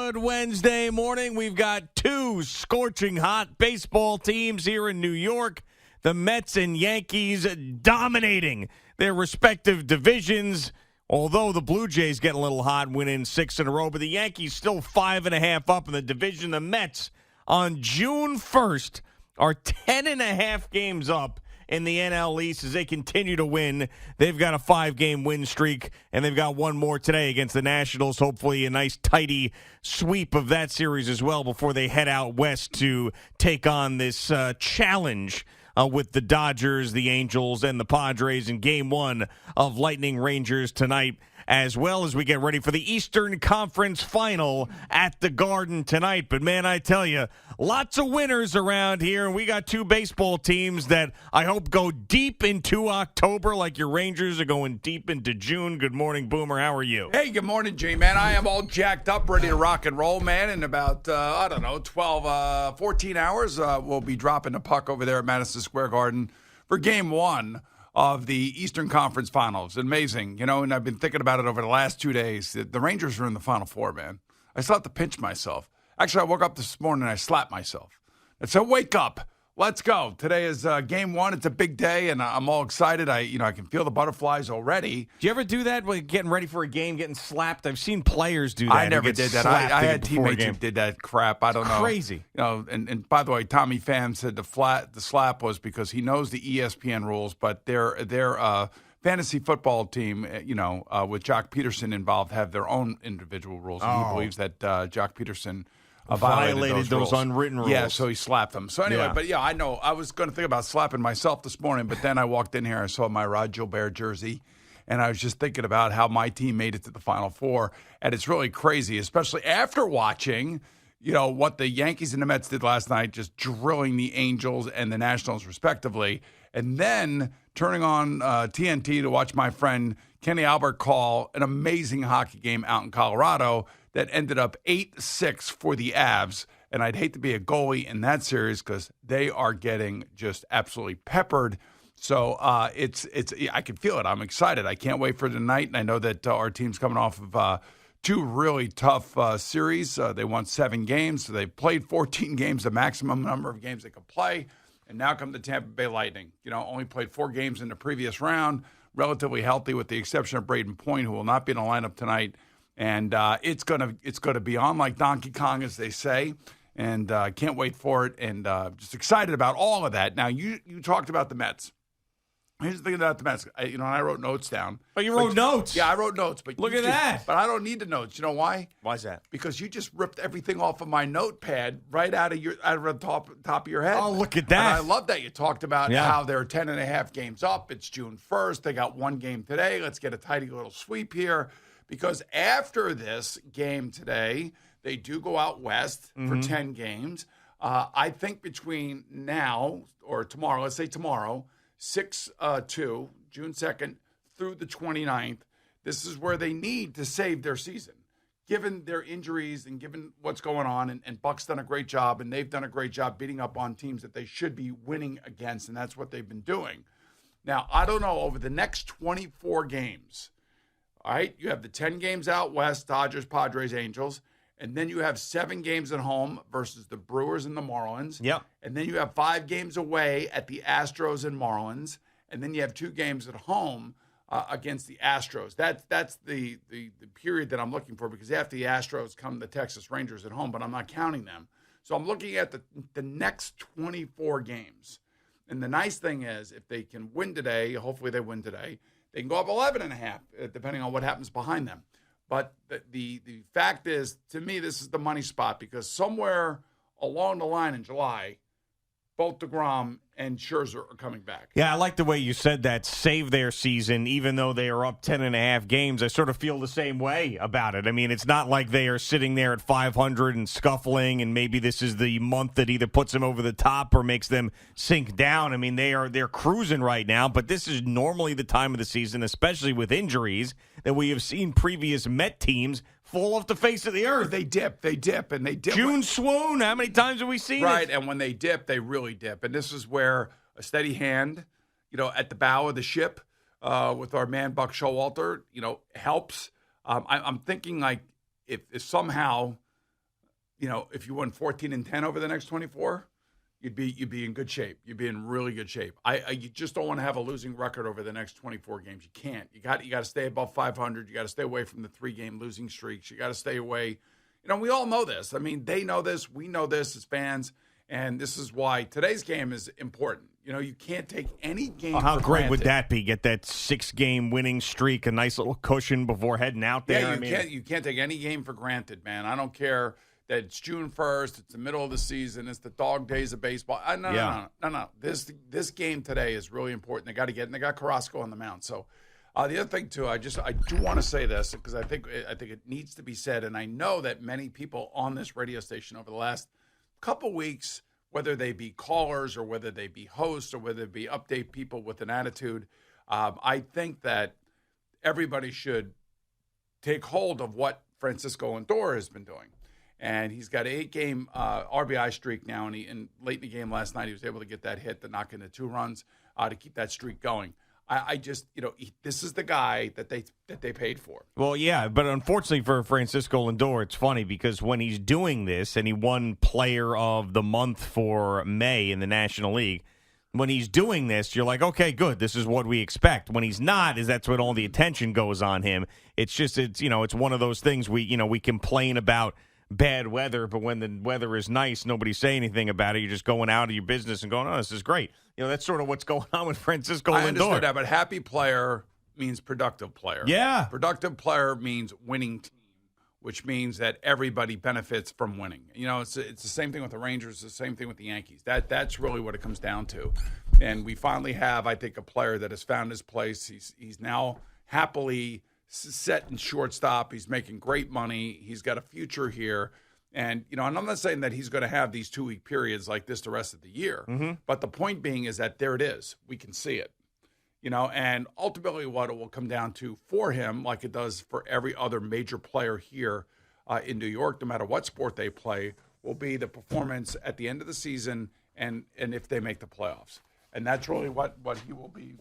Good Wednesday morning. We've got two scorching hot baseball teams here in New York. The Mets and Yankees dominating their respective divisions. Although the Blue Jays get a little hot, winning 6 in a row, but the Yankees still 5.5 up in the division. The Mets on June 1st are 10.5 games up in the NL East as they continue to win. They've got a 5-game win streak, and they've got one more today against the Nationals. Hopefully a nice, tidy sweep of that series as well before they head out west to take on this challenge with the Dodgers, the Angels, and the Padres in Game 1 of Lightning Rangers tonight, as well as we get ready for the Eastern Conference Final at the Garden tonight. But, man, I tell you, lots of winners around here, and we got two baseball teams that I hope go deep into October like your Rangers are going deep into June. Good morning, Boomer. How are you? Hey, good morning, G-Man. I am all jacked up, ready to rock and roll, man. In about, 14 hours, we'll be dropping the puck over there at Madison Square Garden for Game 1 of the Eastern Conference Finals. Amazing, and I've been thinking about it over the last 2 days. The Rangers are in the Final Four, man. I still have to pinch myself. Actually, I woke up this morning and I slapped myself. I said, wake up. Let's go. Today is Game 1. It's a big day, and I'm all excited. I can feel the butterflies already. Do you ever do that when getting ready for a game, getting slapped? I've seen players do that. I never did that. I had teammates who did that crap. I don't know. Crazy. And by the way, Tommy Pham said the slap was because he knows the ESPN rules, but their fantasy football team, with Jock Peterson involved, have their own individual rules. And he believes that Jock Peterson violated those unwritten rules. Yeah, so he slapped them. So anyway, But I know. I was going to think about slapping myself this morning, but then I walked in here, I saw my Rod Gilbert jersey, and I was just thinking about how my team made it to the Final Four, and it's really crazy, especially after watching, what the Yankees and the Mets did last night, just drilling the Angels and the Nationals respectively, and then turning on TNT to watch my friend Kenny Albert call an amazing hockey game out in Colorado that ended up 8-6 for the Avs. And I'd hate to be a goalie in that series because they are getting just absolutely peppered. So it's I can feel it. I'm excited. I can't wait for tonight. And I know that our team's coming off of two really tough series. They won 7 games. So they played 14 games, the maximum number of games they could play. And now come the Tampa Bay Lightning. Only played 4 games in the previous round. Relatively healthy with the exception of Braden Point, who will not be in the lineup tonight. And it's gonna be on like Donkey Kong, as they say, and can't wait for it. And just excited about all of that. Now you talked about the Mets. Here's the thing about the Mets. I wrote notes down. Oh, you wrote notes? Yeah, I wrote notes. But look at that. But I don't need the notes. You know why? Why is that? Because you just ripped everything off of my notepad right out of the top of your head. Oh, look at that. And I love that you talked about how they're 10.5 games up. It's June 1st. They got 1 game today. Let's get a tidy little sweep here. Because after this game today, they do go out west for 10 games. I think between now or tomorrow, let's say tomorrow, 6/2, June 2nd, through the 29th, this is where they need to save their season. Given their injuries and given what's going on, and Buck's done a great job, and they've done a great job beating up on teams that they should be winning against, and that's what they've been doing. Now, I don't know, over the next 24 games, all right, you have the 10 games out west, Dodgers, Padres, Angels, and then you have 7 games at home versus the Brewers and the Marlins. Yep. And then you have 5 games away at the Astros and Marlins, and then you have 2 games at home against the Astros. That's the period that I'm looking for, because after the Astros come the Texas Rangers at home, but I'm not counting them. So I'm looking at the next 24 games. And the nice thing is, if they can win today, hopefully they win today, they can go up 11.5, depending on what happens behind them. But the fact is, to me, this is the money spot, because somewhere along the line in July, both DeGrom and Scherzer are coming back. Yeah, I like the way you said that. Save their season, even though they are up 10.5 games. I sort of feel the same way about it. I mean, it's not like they are sitting there at 500 and scuffling, and maybe this is the month that either puts them over the top or makes them sink down. I mean, they're cruising right now, but this is normally the time of the season, especially with injuries, that we have seen previous Met teams fall off the face of the earth. They dip. June swoon. How many times have we seen it? Right, and when they dip, they really dip. And this is where a steady hand, at the bow of the ship with our man Buck Showalter, helps. I'm thinking, like, if somehow if you won 14-10 over the next 24, you'd be in good shape. You'd be in really good shape. You just don't want to have a losing record over the next 24 games. You can't. You got to stay above 500. You got to stay away from the 3-game losing streaks. You got to stay away. We all know this. I mean, they know this. We know this as fans, and this is why today's game is important. You can't take any game for How great granted. would that be? Get that 6-game winning streak, a nice little cushion before heading out there. Yeah, you can't take any game for granted, man. I don't care that it's June 1st, it's the middle of the season, it's the dog days of baseball. No. This game today is really important. They got Carrasco on the mound. So the other thing too, I do want to say this because I think it needs to be said, and I know that many people on this radio station over the last couple weeks, whether they be callers or whether they be hosts or whether they be update people with an attitude, I think that everybody should take hold of what Francisco Lindor has been doing. And he's got an 8-game RBI streak now, and late in the game last night, he was able to get that hit to knock into 2 runs to keep that streak going. I just, this is the guy that they paid for. Well, yeah, but unfortunately for Francisco Lindor, it's funny because when he's doing this, and he won Player of the Month for May in the National League, when he's doing this, you're like, okay, good, this is what we expect. When he's not, that's when all the attention goes on him. It's one of those things we complain about bad weather, but when the weather is nice, nobody say anything about it. You're just going out of your business and going, oh, this is great. That's sort of what's going on with Francisco Lindor. I understood that, but happy player means productive player. Yeah. Productive player means winning team, which means that everybody benefits from winning. It's the same thing with the Rangers, the same thing with the Yankees. That's really what it comes down to. And we finally have, I think, a player that has found his place. He's now happily set in shortstop. He's making great money. He's got a future here. And, and I'm not saying that he's going to have these 2-week periods like this the rest of the year. Mm-hmm. But the point being is that there it is. We can see it. And ultimately what it will come down to for him, like it does for every other major player here in New York, no matter what sport they play, will be the performance at the end of the season and if they make the playoffs. And that's really what he will be,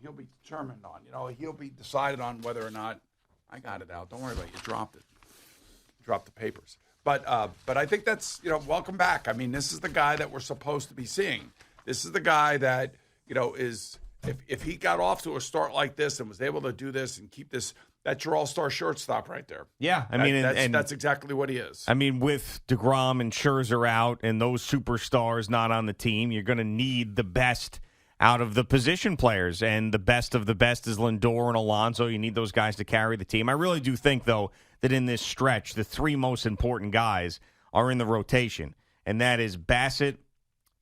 he'll be determined on. He'll be decided on whether or not I got it out. Don't worry about it. You dropped it. Dropped the papers. But I think that's, welcome back. I mean, this is the guy that we're supposed to be seeing. This is the guy that, is if he got off to a start like this and was able to do this and keep this, that's your all-star shortstop right there. Yeah, that's exactly what he is. I mean, with DeGrom and Scherzer out and those superstars not on the team, you're going to need the best out of the position players, and the best of the best is Lindor and Alonso. You need those guys to carry the team. I really do think, though, that in this stretch, the 3 most important guys are in the rotation, and that is Bassett,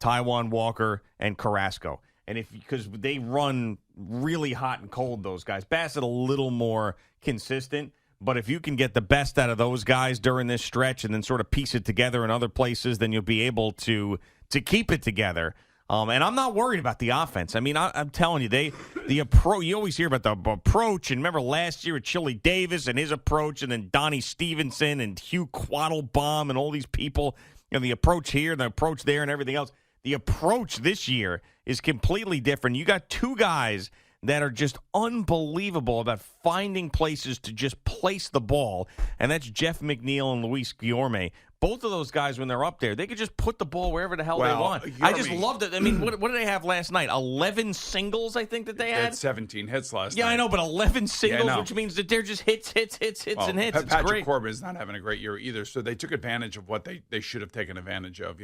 Taijuan Walker, and Carrasco. And because they run really hot and cold, those guys. Bassett a little more consistent, but if you can get the best out of those guys during this stretch and then sort of piece it together in other places, then you'll be able to keep it together. And I'm not worried about the offense. I mean, I'm telling you, the approach. You always hear about the approach, and remember last year with Chili Davis and his approach, and then Donnie Stevenson and Hugh Quattlebaum and all these people. The approach here, the approach there, and everything else. The approach this year is completely different. You got 2 guys that are just unbelievable about finding places to just place the ball, and that's Jeff McNeil and Luis Guillorme. Both of those guys, when they're up there, they could just put the ball wherever the hell they want. I just loved it. I mean, what did they have last night? 11 singles, I think, that they had? 17 hits last night. Yeah, I know, but 11 singles, which means that they're just hits, and hits. Patrick Corbin is not having a great year either, so they took advantage of what they should have taken advantage of.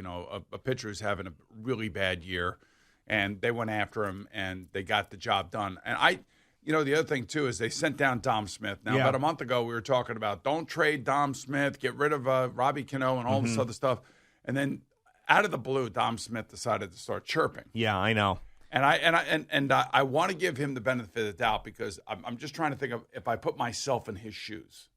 A pitcher who's having a really bad year, and they went after him, and they got the job done. And the other thing, too, is they sent down Dom Smith. Now, about a month ago, we were talking about don't trade Dom Smith, get rid of Robbie Cano and all this other stuff. And then out of the blue, Dom Smith decided to start chirping. Yeah, I know. And I want to give him the benefit of the doubt because I'm just trying to think of if I put myself in his shoes.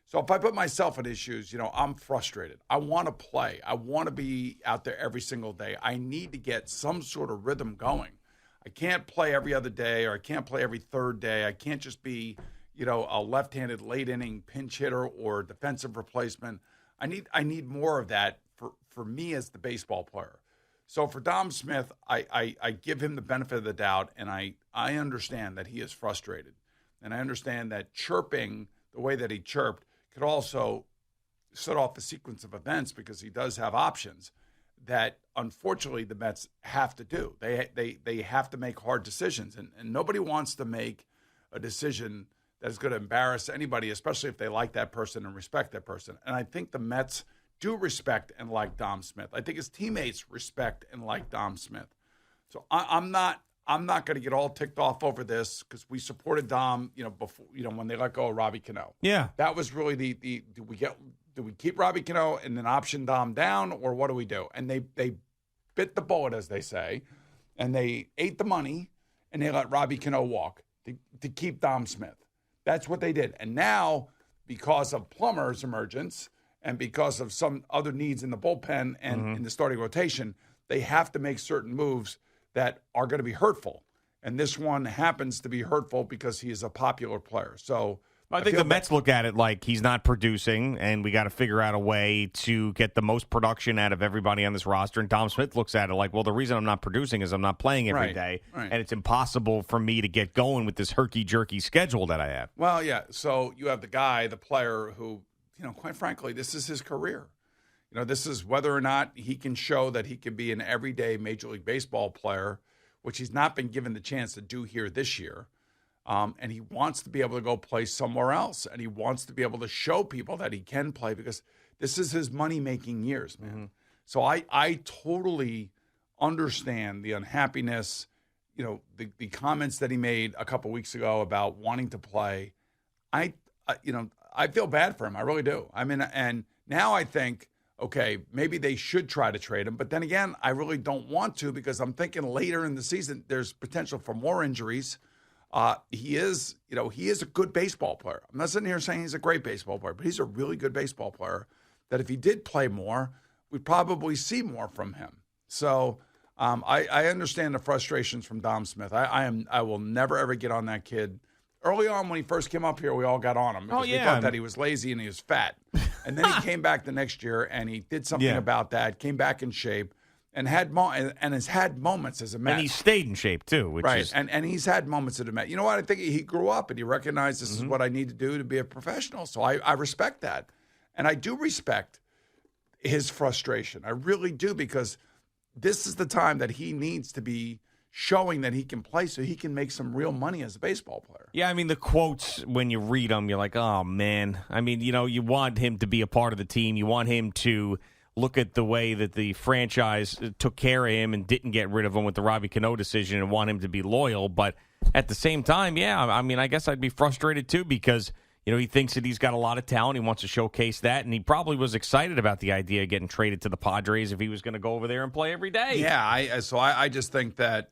So if I put myself in his shoes, I'm frustrated. I want to play. I want to be out there every single day. I need to get some sort of rhythm going. I can't play every other day, or I can't play every third day. I can't just be, a left-handed late-inning pinch hitter or defensive replacement. I need more of that for me as the baseball player. So for Dom Smith, I give him the benefit of the doubt, and I understand that he is frustrated. And I understand that chirping, the way that he chirped, could also set off the sequence of events because he does have options that unfortunately the Mets have to do. They have to make hard decisions, and nobody wants to make a decision that is going to embarrass anybody, especially if they like that person and respect that person. And I think the Mets do respect and like Dom Smith. I think his teammates respect and like Dom Smith. So I'm not going to get all ticked off over this because we supported Dom, before, when they let go of Robbie Cano. Yeah, that was really the do we keep Robbie Cano and then option Dom down, or what do we do? And they bit the bullet, as they say, and they ate the money, and they let Robbie Cano walk to keep Dom Smith. That's what they did. And now, because of Plummer's emergence and because of some other needs in the bullpen and in the starting rotation, they have to make certain moves that are going to be hurtful. And this one happens to be hurtful because he is a popular player. So I think the Mets look at it like he's not producing, and we got to figure out a way to get the most production out of everybody on this roster. And Dom Smith looks at it like, well, the reason I'm not producing is I'm not playing every day, and it's impossible for me to get going with this herky-jerky schedule that I have. Well, yeah, so you have the player who, quite frankly, this is his career. This is whether or not he can show that he can be an everyday Major League Baseball player, which he's not been given the chance to do here this year. And he wants to be able to go play somewhere else. And he wants to be able to show people that he can play because this is his money-making years, man. Mm-hmm. So I totally understand the unhappiness, the comments that he made a couple weeks ago about wanting to play. I feel bad for him. I really do. I mean, and now I think, okay, maybe they should try to trade him. But then again, I really don't want to because I'm thinking later in the season there's potential for more injuries. He is a good baseball player. I'm not sitting here saying he's a great baseball player, but he's a really good baseball player that if he did play more, we'd probably see more from him. So I understand the frustrations from Dom Smith. I will never, ever get on that kid. Early on when he first came up here, we all got on him because we thought that he was lazy and he was fat. And then he came back the next year and he did something about that, came back in shape. And has had moments as a Met. And he stayed in shape, too. Which is... And he's had moments as a Met. You know what? I think he grew up and he recognized this is what I need to do to be a professional. So I respect that. And I do respect his frustration. I really do because this is the time that he needs to be showing that he can play so he can make some real money as a baseball player. Yeah, I mean, the quotes, when you read them, you're like, oh, man. I mean, you want him to be a part of the team. You want him to look at the way that the franchise took care of him and didn't get rid of him with the Robbie Cano decision and want him to be loyal. But at the same time, I mean, I guess I'd be frustrated too because, he thinks that he's got a lot of talent. He wants to showcase that. And he probably was excited about the idea of getting traded to the Padres if he was going to go over there and play every day. Yeah, I just think that,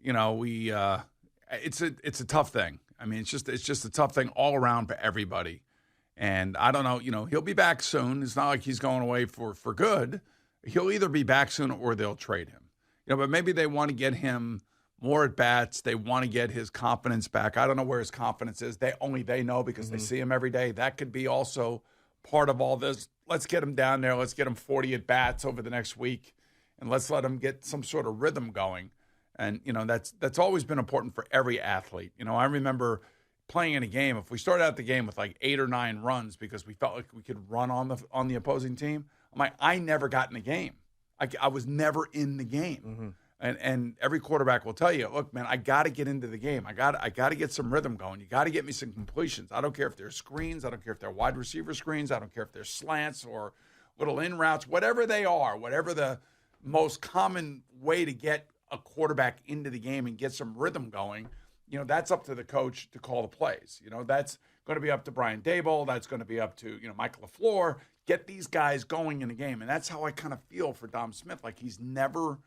it's a tough thing. I mean, it's just a tough thing all around for everybody. And I don't know, he'll be back soon. It's not like he's going away for good. He'll either be back soon or they'll trade him. But maybe they want to get him more at bats. They want to get his confidence back. I don't know where his confidence is. They know because they see him every day. That could be also part of all this. Let's get him down there. Let's get him 40 at bats over the next week, and let's let him get some sort of rhythm going. And that's always been important for every athlete. I remember playing in a game, if we started out the game with like 8 or 9 runs because we felt like we could run on the opposing team, I never got in the game. I was never in the game. And every quarterback will tell you, look, man, I got to get into the game. I got to get some rhythm going. You got to get me some completions. I don't care if they're screens. I don't care if they're wide receiver screens. I don't care if they're slants or little in routes, whatever they are, whatever the most common way to get a quarterback into the game and get some rhythm going. That's up to the coach to call the plays. That's going to be up to Brian Daboll. That's going to be up to, Michael LaFleur. Get these guys going in the game. And that's how I kind of feel for Dom Smith. Like he's never,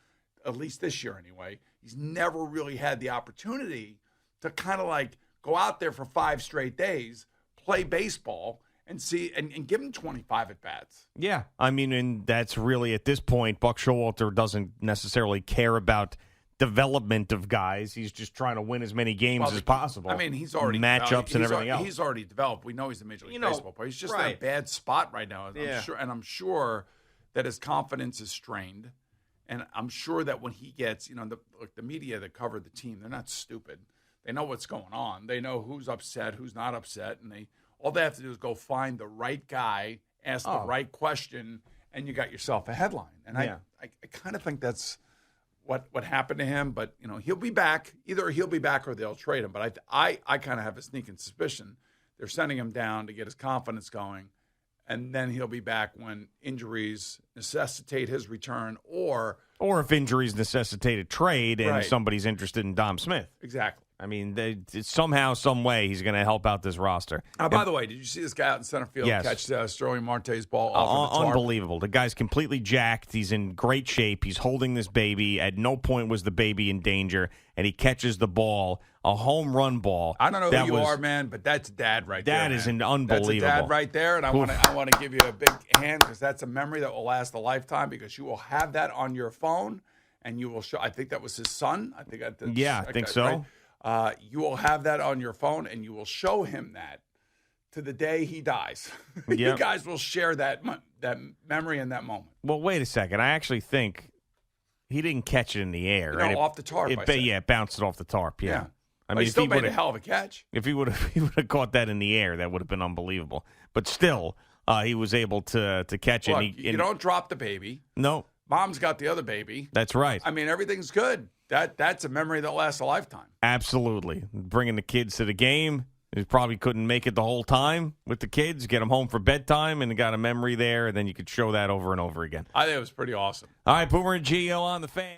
at least this year anyway, he's never really had the opportunity to kind of like go out there for 5 straight days, play baseball, and see and give him 25 at-bats. Yeah. I mean, and that's really, at this point, Buck Showalter doesn't necessarily care about development of guys. He's just trying to win as many games as possible. I mean, he's already matchups and everything else. He's already developed. We know he's a Major League Baseball player. He's just in a bad spot right now. I'm sure that his confidence is strained. And I'm sure that when he gets, the media that covered the team, they're not stupid. They know what's going on. They know who's upset, who's not upset, and all they have to do is go find the right guy ask the right question, and you got yourself a headline. And I kind of think that's what happened to him. But, he'll be back. Either he'll be back or they'll trade him. But I kind of have a sneaking suspicion they're sending him down to get his confidence going, and then he'll be back when injuries necessitate his return or if injuries necessitate a trade and Right. somebody's interested in Dom Smith. Exactly. I mean, somehow, some way, he's going to help out this roster. By the way, did you see this guy out in center field Yes. catch Sterling Marte's ball off of the tarp? Unbelievable. The guy's completely jacked. He's in great shape. He's holding this baby. At no point was the baby in danger, and he catches the ball, a home run ball. I don't know who you are, man, but that's dad right there. That is man. unbelievable. That's a dad right there, and I want to give you a big hand because that's a memory that will last a lifetime because you will have that on your phone, and you will show. I think that was his son. I think so. Right? You will have that on your phone, and you will show him that to the day he dies. You Yep. guys will share that memory and that moment. Well, wait a second. I actually think he didn't catch it in the air. No, right? off the tarp. It bounced it off the tarp. Yeah. I mean, he still if made a hell of a catch. If he would have caught that in the air, that would have been unbelievable. But still, he was able to catch it. Look, and you don't drop the baby. No. Mom's got the other baby. That's right. I mean, everything's good. That's a memory that lasts a lifetime. Absolutely. Bringing the kids to the game. He probably couldn't make it the whole time with the kids. Get them home for bedtime and got a memory there, and then you could show that over and over again. I think it was pretty awesome. All right, Boomer and Gio on the Fan.